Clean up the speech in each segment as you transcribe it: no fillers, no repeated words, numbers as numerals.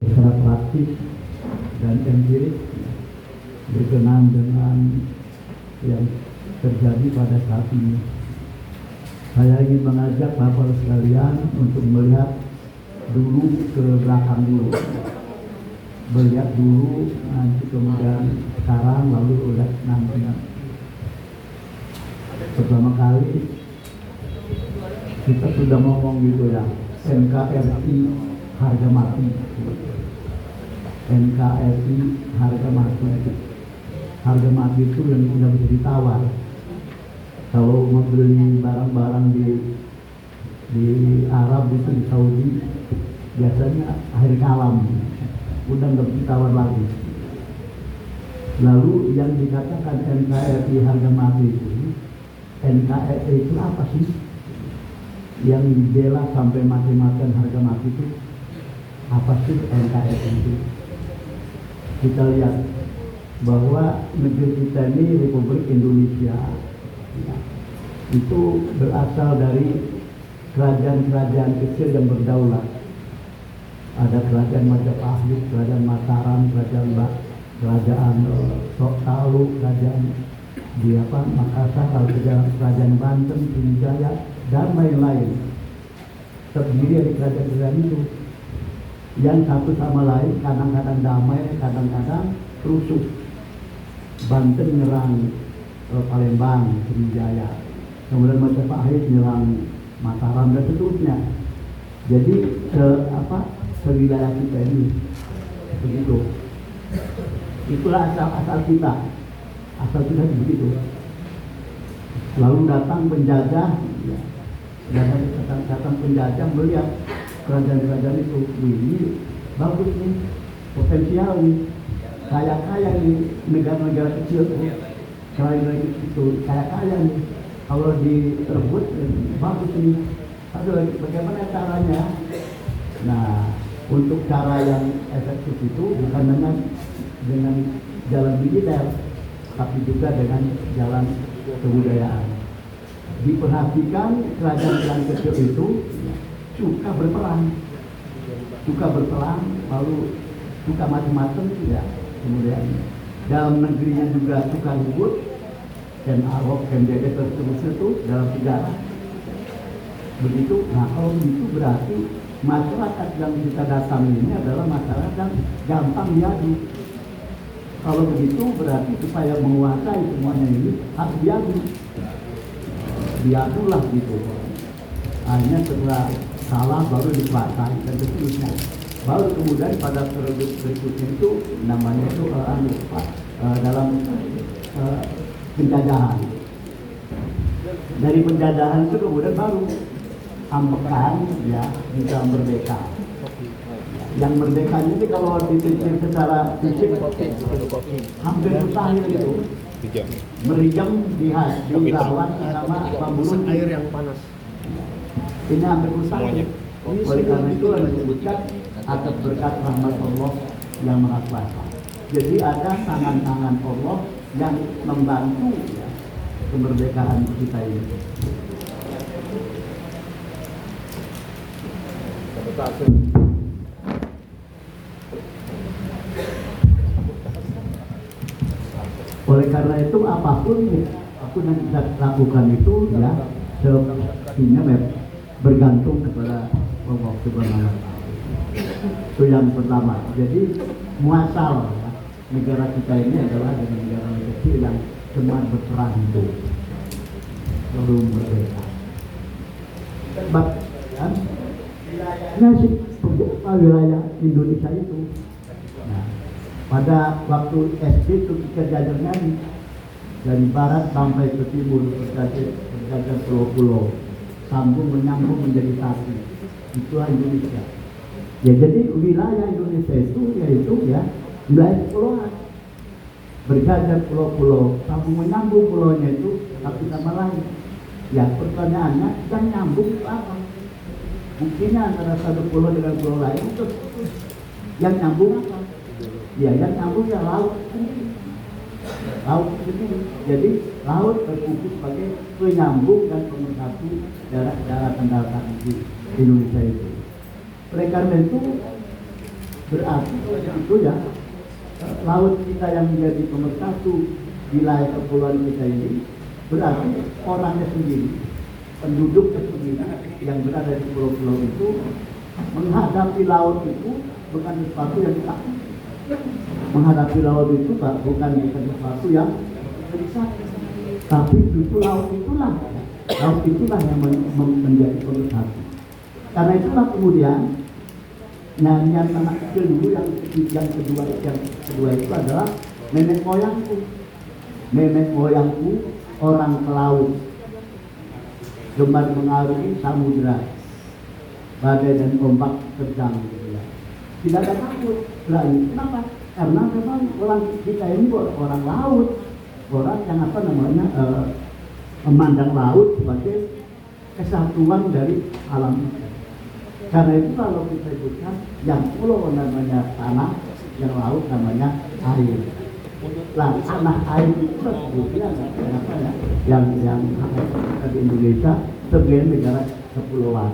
secara praktis dan empirik berkenan dengan yang terjadi pada saat ini. Saya ingin mengajak Bapak sekalian untuk melihat dulu ke belakang dulu, melihat dulu nanti kemudian sekarang lalu lihat nanti. Pertama kali kita sudah ngomong gitu ya, NKRI harga mati. NKRI harga mati. Harga mati itu yang tidak bisa ditawar. Kalau mau beli barang-barang di Arab itu, di Saudi, biasanya akhir kalam, udah nggak bisa ditawar lagi. Lalu yang dikatakan NKRI harga mati itu, NKRI itu apa sih? Yang dibela sampai mati-matian harga mati itu apa sih NKRI itu? Kita lihat bahwa negeri kita ini Republik Indonesia ya, itu berasal dari kerajaan-kerajaan kecil yang berdaulat. Ada kerajaan Majapahit, kerajaan Mataram, kerajaan Talu, kerajaan di Makassar, kerajaan Banten, Sriwijaya, dan lain-lain. Terdiri dari kerajaan-kerajaan itu yang satu sama lain kadang-kadang damai, kadang-kadang rusuh. Banten nyerang Palembang, Sriwijaya, kemudian Majapahit nyerang Mataram dan seterusnya. Jadi wilayah kita ini begitu. Itulah asal kita begitu. Lalu datang penjajah, ya, datang penjajah melihat kerajaan-kerajaan itu, ini bagus nih, potensial nih, kaya-kaya nih, negara-negara kecil kerajaan itu kaya-kaya nih, kalau direbut bagus nih. Aduh, bagaimana caranya? Nah, untuk cara yang efektif itu bukan dengan jalan militer, tapi juga dengan jalan kebudayaan. Diperhatikan kerajaan kecil itu suka berperang, lalu suka macam-macam tidak. Kemudian dalam negerinya juga suka ribut, dan Arab, MDD terus itu dalam sejarah. Begitu. Nah, kalau begitu berarti masyarakat yang kita datang ini adalah masyarakat yang gampang diadu. Kalau begitu berarti supaya menguasai semuanya ini harus diadulah gitu. Akhirnya setelah salah baru dikuasai dan seterusnya. Baru kemudian pada periode berikutnya itu namanya itu dalam penjajahan. Dari penjajahan itu kemudian baru ambekan ya bisa merdeka. Yang merdekanya ini kalau dipikir secara fisik hampir mustahil itu. Meriam dilawan sama pembunuh air yang panas. Ini hampir mustahil. Oleh karena itu disebutkan atas berkat rahmat Allah yang Maha Kuasa. Jadi ada tangan-tangan Allah yang membantu ya, kemerdekaan kita ini. Oleh karena itu apapun yang kita lakukan itu ya sepertinya bergantung kepada Allah Subhanahu wa Ta'ala. Itu yang pertama. Jadi muasal ya, negara kita ini adalah dengan negara kecil yang cuma berperang itu lalu merdeka. Wilayahnya sih wilayah Indonesia itu. Nah, pada waktu SD itu kita jajarnya dari barat sampai ke timur berjajar pulau-pulau, sambung menyambung menjadi satu. Itulah Indonesia. Ya, jadi wilayah Indonesia itu yaitu ya wilayah kepulauan, berjajar pulau-pulau, sambung menyambung pulaunya itu satu sama lain. Ya, pertanyaannya yang nyambung itu apa? Buktinya antara satu pulau dengan pulau lain itu yang nyambung apa? Ya, yang nyambung ya laut sendiri. Jadi laut berfungsi sebagai penyambung dan pemersatu daratan di Indonesia itu. Oleh karena itu Berarti itu ya laut kita yang menjadi pemersatu wilayah kepulauan kita ini, berarti orangnya sendiri, penduduknya sendiri yang berada di pulau-pulau itu menghadapi laut itu bukan sesuatu yang takut. Menghadapi laut itu bukan sesuatu yang bisa, tapi itu laut itulah yang menjadi pemersatu. Karena itulah kemudian nyanyian anak kecil dulu yang kedua itu adalah nenek moyangku orang pelaut, gemar mengarungi samudra, badai dan ombak terjang, gitu ya. Tidak ada takut berani. Kenapa? Karena memang orang kita ini orang laut, orang yang memandang laut sebagai kesatuan dari alam itu. Karena itu kalau kita sebutkan yang pulau namanya tanah, yang laut namanya air. Nah, tanah air itu sebetulnya yang di Indonesia sebagai negara kepulauan.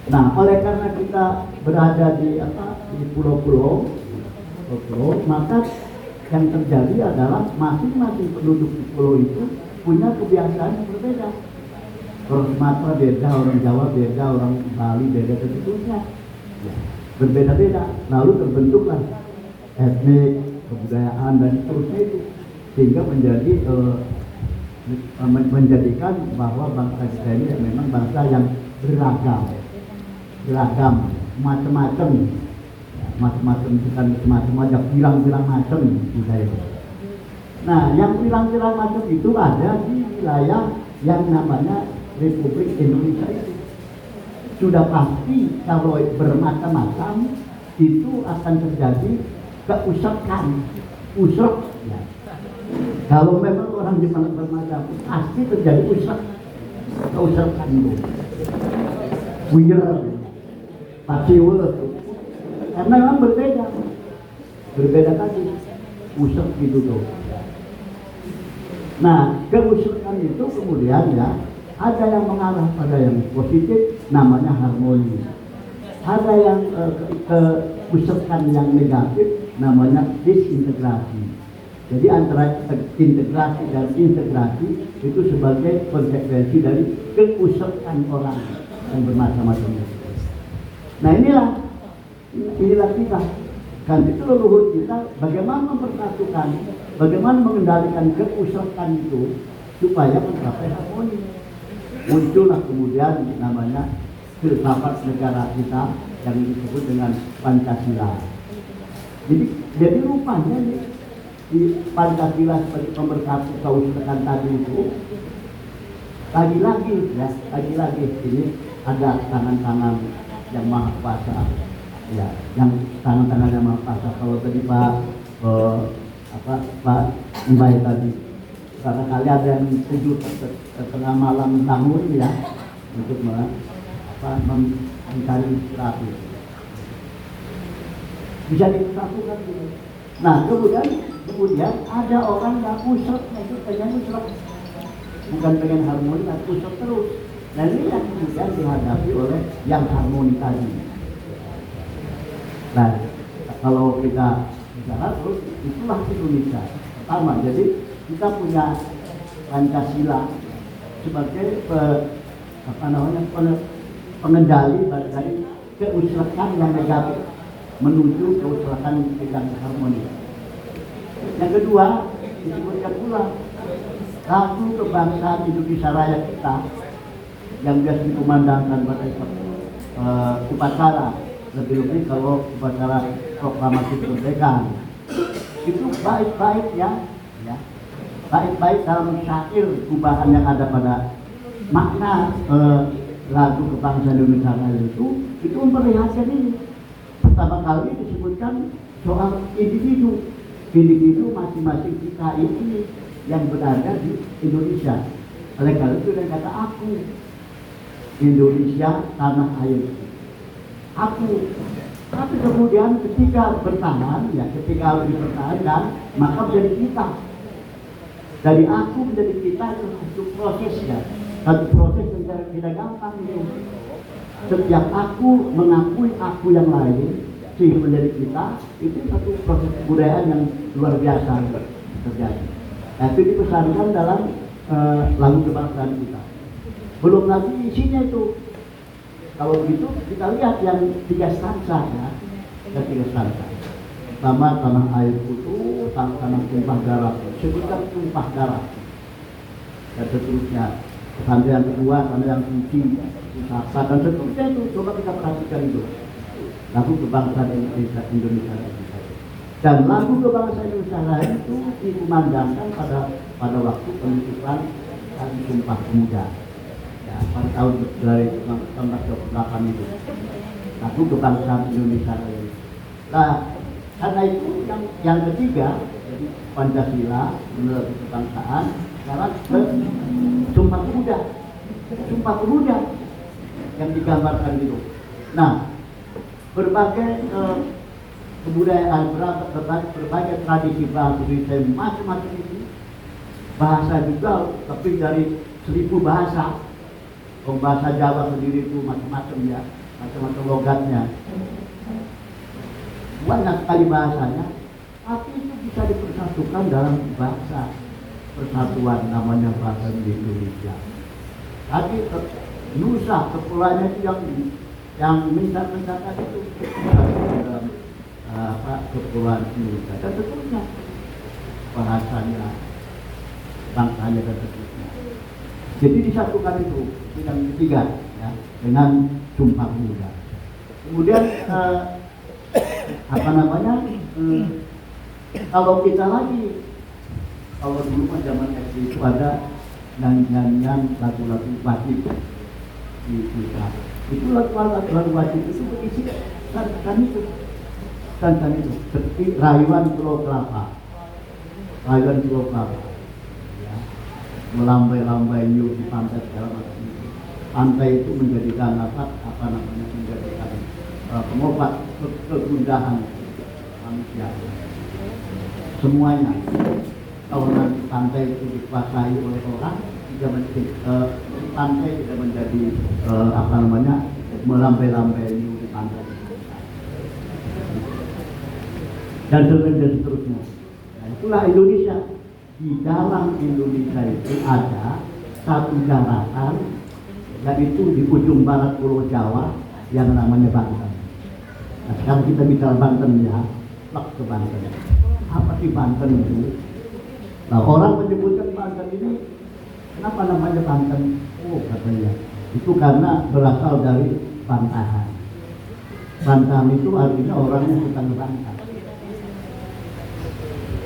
Nah, oleh karena kita berada di pulau-pulau, maka yang terjadi adalah masing-masing penduduk di pulau itu punya kebiasaan yang berbeda. Orang Sumatera beda, orang Jawa beda, orang Bali beda, dan seterusnya. Ya, berbeda-beda. Lalu terbentuklah etnik, kebudayaan dan seterusnya itu, sehingga menjadikan bahwa bangsa kita ini memang bangsa yang beragam, macam-macam, bukan macam-macam aja, bilang-bilang macam budaya. Nah, yang bilang-bilang macam itu ada di wilayah yang namanya Republik Indonesia itu. Sudah pasti kalau bermacam-macam itu akan terjadi keusakan, ya. Kalau memang orang di mana bermacam, pasti terjadi keusakan itu. Buyur, pasiwul, karena memang berbeda tadi, usak gitu tuh. Nah, keusakan itu kemudian ya ada yang mengarah pada yang positif, namanya harmoni. Ada yang keusakan yang negatif, namanya disintegrasi. Jadi antara integrasi dan integrasi itu sebagai konsekuensi dari keusakan orang yang bermacam-macam. Nah, inilah kita. Kan itu leluhur kita bagaimana mempersatukan, bagaimana mengendalikan keusakan itu supaya mencapai harmoni. Muncullah kemudian namanya filsafat negara kita yang disebut dengan Pancasila. Jadi rupanya di Pancasila sebagai pemersatu keusakan tadi itu lagi-lagi ini ada tangan-tangan yang maha kuasa, ya, yang tangan-tangan yang maha kuasa. Kalau tadi Pak Mbak tadi, karena kali ada yang sejuk tengah malam tahun ya untuk mencari terapi, bisa disatukan. Nah, kemudian ada orang yang usut, itu pengen usut, bukan pengen harmoni, tapi usut terus. Dan ini yang kemudian dihadapi oleh yang harmoni tadi. Nah, kalau kita bicara terus, itulah Indonesia pertama. Jadi kita punya Pancasila sebagai pengendali dari keuslakan yang negatif menuju keuslakan yang harmoni. Yang kedua, disebutkan pula lagu kebangsaan Indonesia Raya kita yang biasa dikumandangkan pada upacara, lebih-lebih kalau upacara proklamasi kemerdekaan. Itu baik-baik ya, baik-baik dalam syair gubahan yang ada pada makna lagu kebangsaan Indonesia Raya itu memperlihatkan ini. Pertama kali disebutkan soal individu masing-masing kita ini yang berada di Indonesia. Oleh karena itu dia kata aku, Indonesia tanah air, aku. Tapi kemudian ketika bertahan, ketika harus dipertahankan, maka menjadi kita. Dari aku menjadi kita itu satu proses ya, satu proses yang tidak gampang itu. Setiap aku mengakui aku yang lain sehingga menjadi kita, itu satu proses kebudayaan yang luar biasa terjadi. Itu dipesankan dalam lagu kebangsaan kita. Belum lagi isinya itu. Kalau begitu kita lihat yang 3 stansa ya, yang 3 stansa. Pertama, tanah air putu, tanah tumpah darah, sebutkan tumpah darah. Dan seterusnya. Sampai yang kedua, tanah yang suci, wisata dan seterusnya itu. Coba kita perhatikan itu. Lagu kebangsaan Indonesia dan lagu kebangsaan Indonesia lain itu dikumandangkan pada waktu penutupan Hari Sumpah Pemuda ya, pada tahun 1928 itu lagu kebangsaan Indonesia lain. Nah, karena itu yang ketiga jadi Pancasila menurut kebangsaan sekarang Sumpah Pemuda yang digambarkan itu. Nah, berbagai kebudayaan, berbagai tradisi bahasa Indonesia macam-macam itu, bahasa juga, tapi dari 1000 bahasa. Bahasa Jawa sendiri itu macam-macam ya, macam-macam logatnya, banyak sekali bahasanya, tapi itu bisa dipersatukan dalam bahasa persatuan namanya bahasa Indonesia. Tapi Nusa kepulauannya itu yang mencatat itu kepulauan Nusa dan seterusnya, bahasanya, bangsanya dan seterusnya. Jadi disatukan itu yang ketiga ya, dengan Sumpah Pemuda. Kemudian kalau kita lagi, kalau dulu zaman SD itu ada nyanyian lagu-lagu batik di kita. Itu lagu wajib itu berisi santan itu seperti rayuan Pulau Kelapa ya. Melambai-lambai new di pantai segala macam itu. Pantai itu menjadikan menjadikan pengobat kegundahan manusia semuanya. Kalau nanti pantai itu dikuasai oleh orang, pantai tidak menjadi melambai-lambai di pantai dan seterusnya. Nah, itulah Indonesia. Di dalam Indonesia itu ada satu daratan, yaitu di ujung barat Pulau Jawa yang namanya Banten. Nah, sekarang kita bicara Banten ya, ke Banten. Apa sih Banten itu? Nah, orang menyebutkan Banten ini, kenapa namanya Banten? Oh, katanya itu karena berasal dari bantahan. Bantahan itu artinya orang yang suka ngebantah.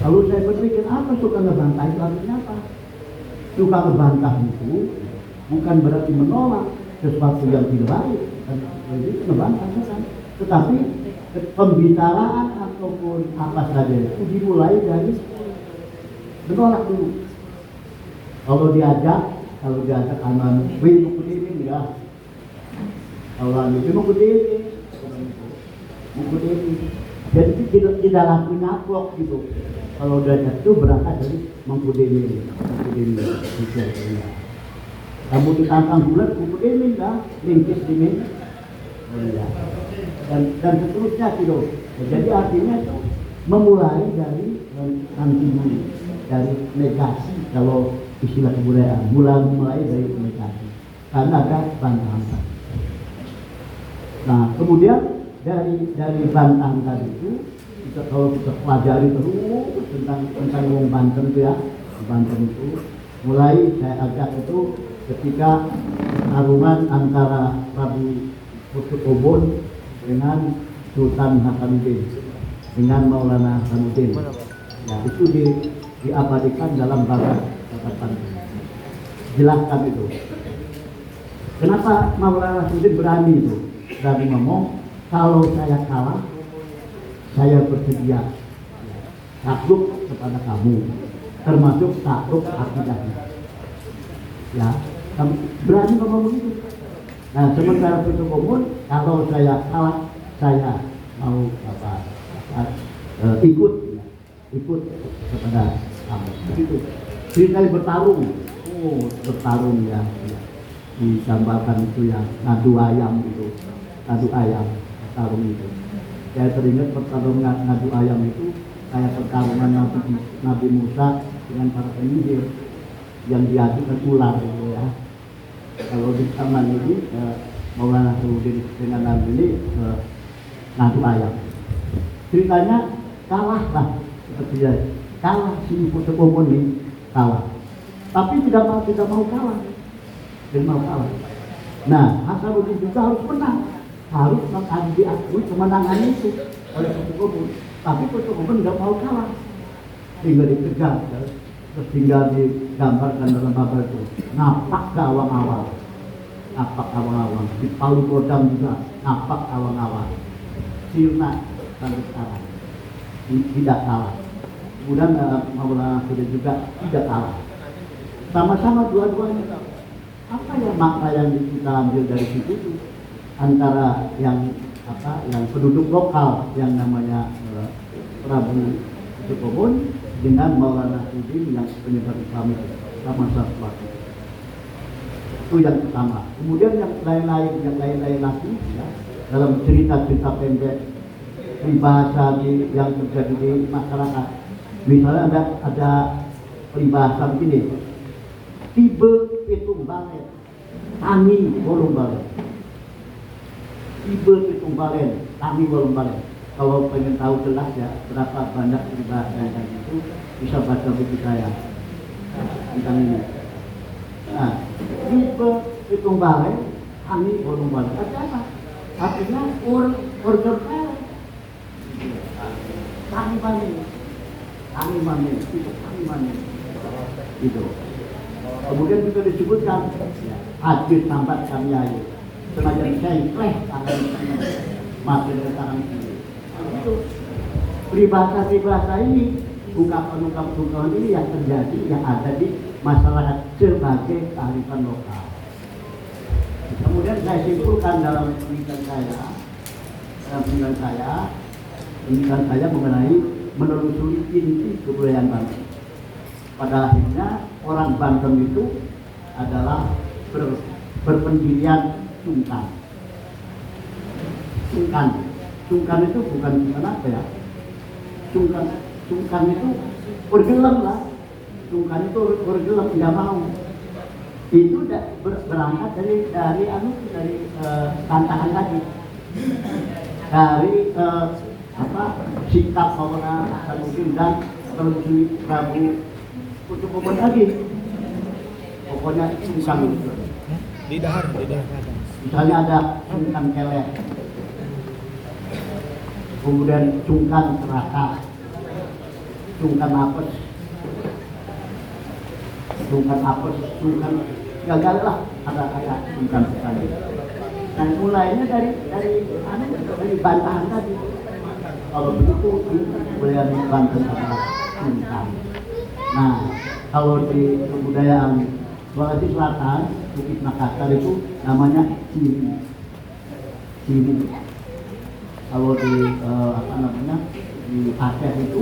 Lalu saya berpikir, apa suka ngebantah itu artinya apa? Suka ngebantah itu bukan berarti menolak sesuatu yang tidak baik, jadi ngebantah bukan. Tetapi pembicaraan ataupun apa saja itu dimulai dari menolak dulu. Kalau diajak aman, wih buku ini ya. Kalau itu buku ini, jadi tidak langsung nyaplok gitu. Kalau diajak itu berangkat dari mengkudemi. Kamu ditantang bulat, mengkudemi dah, lingkis demi. Oh ya. Dan seterusnya gitu. Jadi artinya itu memulai dari anti, dari negasi, kalau istilah kebudayaan mulai dari negasi karena ada bantahan. Nah, kemudian dari bantahan tadi itu kalau kita pelajari terus tentang wong Banten itu ya, Banten itu mulai saya ajak itu ketika pertarungan antara Prabu Putubun dengan Sultan Hasanuddin dengan Maulana Hasanuddin. Ya, itu diabadikan dalam barat catatan. Jelaskan itu. Kenapa Maulana Hasanuddin berani itu? Berani ngomong, kalau saya kalah, saya bersedia takluk kepada kamu, termasuk takluk akidahnya. Ya, berani ngomong begitu. Nah, sementara itu umum, kalau saya kalah, saya mau ikut kepada kamu. Begitu. Jadi saya bertarung ya. digambarkan itu yang ngadu ayam itu, ngadu ayam tarung itu. Saya teringat pertarungan ngadu ayam itu kayak pertarungan Nabi Musa dengan para penyihir yang diajukan ular gitu ya. Kalau di zaman ini Maulana Saudin dengan Nabi ini ngadu ayam. Ceritanya kalah lah seperti ya. Kalah si Putu Komun ini kalah. Tapi tidak mau kalah. Tidak mau kalah. Nah, Hasanuddin juga harus menang. Harus diakui kemenangan itu oleh Putu Komun. Tapi Putu Komun tidak mau kalah. Tinggal dikejar. Terus tinggal digambarkan dalam babel itu. Napak ke awang-awang. Napak awang-awang. Di Palu Kodam juga napak awang-awang. Sirna sampai sekarang. Tidak kalah. Kemudian Maulana sudah juga tidak kalah. Sama-sama dua-duanya. Apa ya makna yang kita ambil dari situ itu? Antara yang penduduk lokal yang namanya Prabu Komun dengan Maulana Saudin yang penyebar Islam itu sama-sama. Itu yang pertama. Kemudian yang lain-lain lagi ya, dalam cerita-cerita pendek peribahasa yang terjadi di masyarakat. Misalnya ada peribahasa begini, tibe pitung balen, tani bolong balen. Tibe pitung balen, tani bolong balen. Kalau pengen tahu jelas ya berapa banyak peribahasa yang itu, bisa baca buku saya tentang ini. Nah, tibe pitung balen, tani bolong balen. Artinya apa? Artinya order balen. Tani balen. Tani manen, itu tani manen. Itu. Kemudian juga disebutkan hadir tambat kami ayu. Senajan sengkleh tangan mati dari tangan kiri. Itu peribahasa ini, ungkapan-ungkapan ini yang terjadi, yang ada di masyarakat sebagai kearifan lokal. Kemudian saya simpulkan dalam penelitian saya mengenai menelusuri inti kebudayaan Banten. Pada akhirnya orang Banten itu adalah berpendirian sungkan. Sungkan itu bukan apa ya? Sungkan itu bergelam lah. Sungkan itu bergelam, tidak mau. Itu berangkat dari tantangan tadi. Dari sikap Maulana Hasanuddin dan telusuri Prabu Putu Komun lagi. Pokoknya sungkan itu. Lidah. Misalnya ada sungkan keleh, kemudian sungkan serakah, sungkan apes, sungkan gagal lah, ada sungkan sekali. Dan mulainya dari bantahan tadi. Kalau begitu kebudayaan Banten adalah sungkan. Nah, kalau di kebudayaan Sulawesi Selatan, Bukit Makassar itu namanya ciri. Kalau di di Aceh itu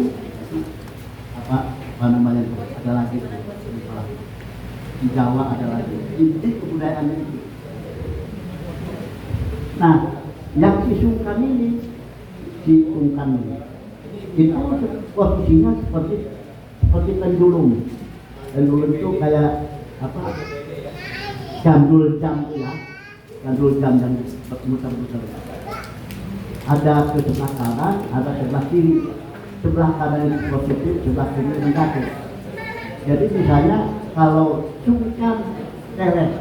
apa namanya itu ada lagi di Jawa ada lagi. Inti kebudayaan itu. Nah, yang sungkan ini itu posisinya seperti pendulum. Pendulum itu kayak gandul jam ya, gandul jam yang berputar-putar. Ada ke sebelah kanan, ada sebelah kiri. Sebelah kanan itu positif, sebelah kiri negatif. Jadi misalnya kalau sungkan keleh,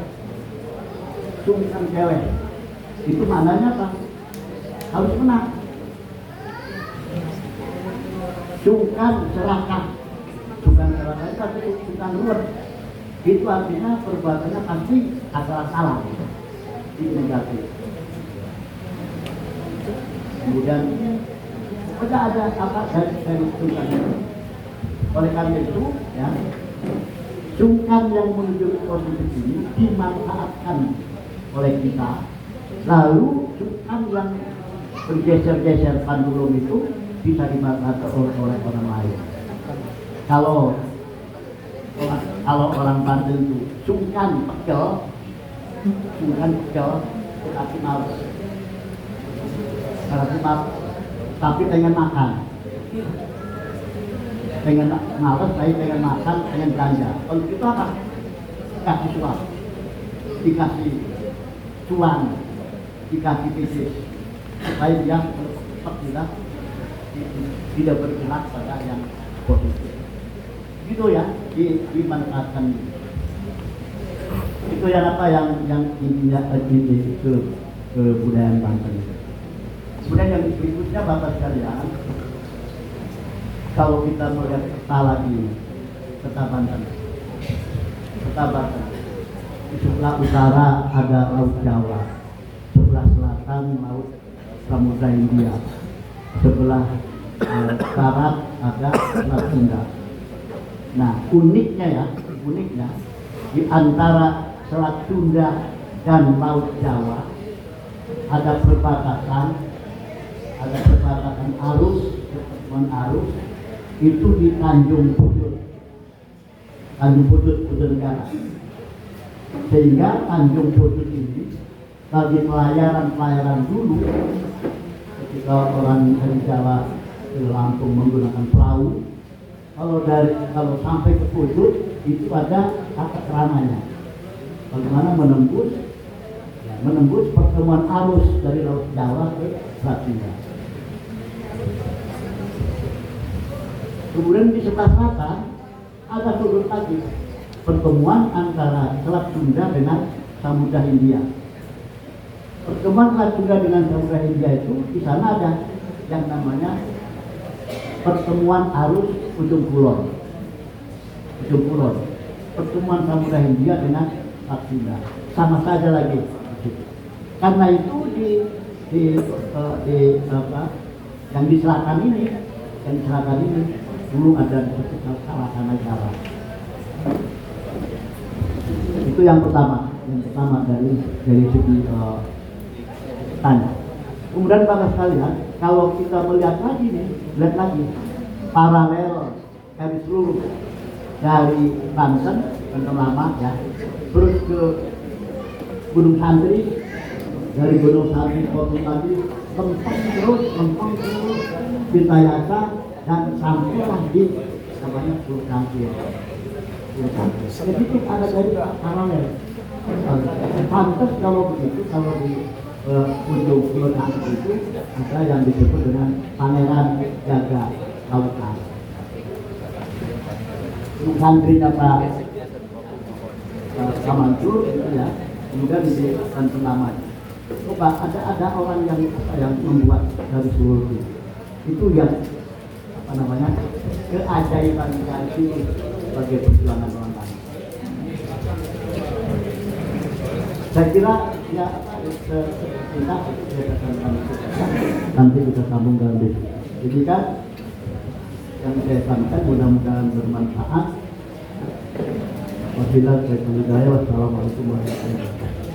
itu maknanya apa? Harus menang. Sungkan serakah itu sungkan ruwet. Itu artinya perbuatannya pasti salah. Itu negatif. Kemudian ada apa dari sungkan itu. Oleh karena itu, ya, sungkan yang menuju positif ini dimanfaatkan oleh kita. Lalu sungkan yang bergeser-geser pendulum itu bisa dimanfaatkan oleh orang lain. Kalau orang Banten itu sungkan pegel, Kemudian Jawa berarti malas. Berarti malas, tapi pengen makan. Pengen malas, tapi pengen makan, pengen belanja. Kalau kita apa? Dikasih suap, dikasih cuan, dikasih bisnis, supaya dia tetap tidak bergerak pada yang positif. Gitu ya, dimanfaatkan. Itu yang apa yang intinya ke kebudayaan Banten. Kemudian yang berikutnya Bapak sekalian, kalau kita melihat peta lagi, peta Banten, di sebelah utara ada Laut Jawa, sebelah selatan Laut Samudra Hindia, sebelah barat ada Selat Sunda. Nah, uniknya di antara Selat Sunda dan Laut Jawa ada perbatasan arus itu di Tanjung Putut Negara. Sehingga Tanjung Putut ini bagi pelayaran dulu ketika orang dari Jawa ke Lampung menggunakan perahu, kalau sampai ke Putut itu ada tata keramanya. Bagaimana menembus pertemuan arus dari Laut Jawa ke Selat Sunda. Kemudian di sebelah selatan ada sudut lagi pertemuan antara Selat Sunda dengan Samudra Hindia. Pertemuan Selat Sunda dengan Samudra Hindia itu di sana ada yang namanya pertemuan arus ujung kulon. Pertemuan Samudra Hindia dengan Selat Sunda sama saja lagi. Karena itu yang di selatan ini dulu ada salah negara. Itu yang pertama dari segi tanya. Kemudian Bapak sekalian, kalau kita melihat lagi paralel garis lurus dari Banten lama ya, terus ke Gunung Santri, dari Gunung Santri tadi lempeng terus Pitayasa dan sampailah di namanya Pulau Cangkir. Jadi itu ada dari paralel. Pantas kalau begitu, kalau di ujung Pulau Cangkir itu ada yang disebut dengan Pangeran Jaga Lautan. Gunung Santrinya Pak Mansur itu ya, kemudian di Banten namanya. Coba ada orang yang membuat dari seluruh itu yang keajaiban dari sebagai perjuangan orang lain. Saya kira ya kita nanti bisa sambung dalam diskusi. Jadi kan yang saya sampaikan mudah-mudahan bermanfaat. Wassalamualaikum warahmatullahi wabarakatuh.